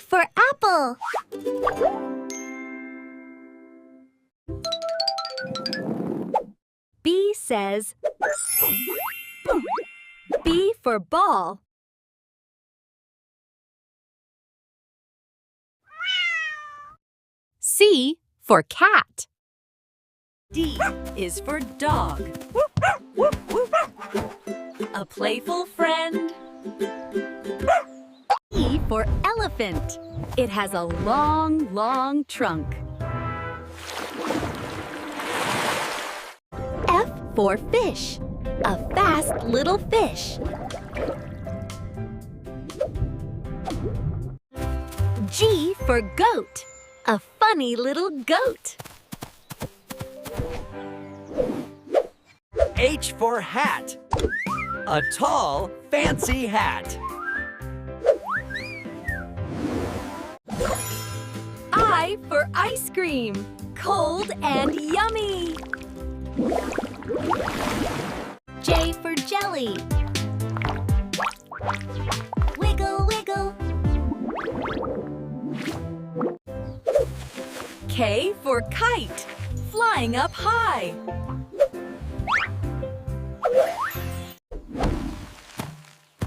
for apple. B says B for ball. C for cat. D is for dog. A playful friend. E for elephant. It has a long, long trunk. F for fish. A fast little fish. G for goat. A funny little goat. H for hat. A tall, fancy hat. I for ice cream. Cold and yummy. J for jelly. Wiggle, wiggle. K for kite. Flying up high.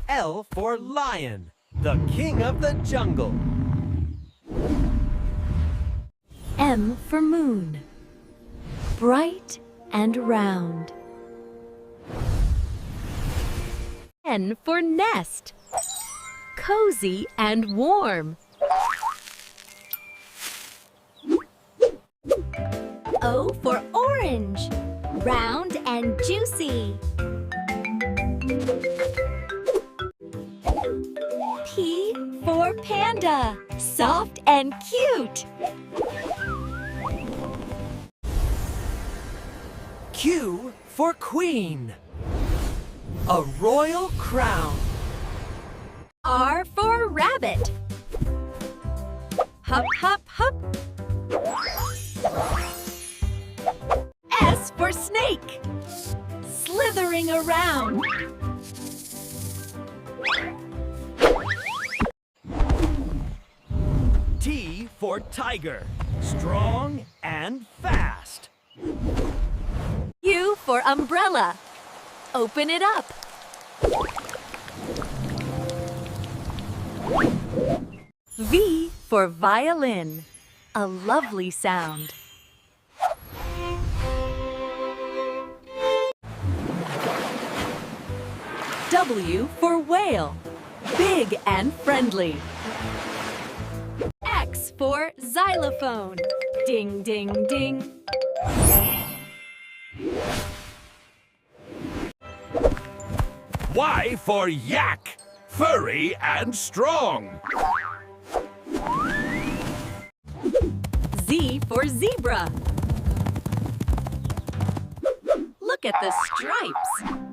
L for lion, the king of the jungle. M for moon. Bright and round. N for nest. Cozy and warm. O for orange. Round and juicy. P for panda. Soft and cute. Q for queen, a royal crown. R for rabbit. Hop, hop, hop. S for snake. Slithering around. T for tiger, strong and fast. U for umbrella. Open it up. V for violin. A lovely sound. W for whale. Big and friendly. X for xylophone. Ding, ding, ding. Y for yak, furry and strong. Z for zebra. Look at the stripes.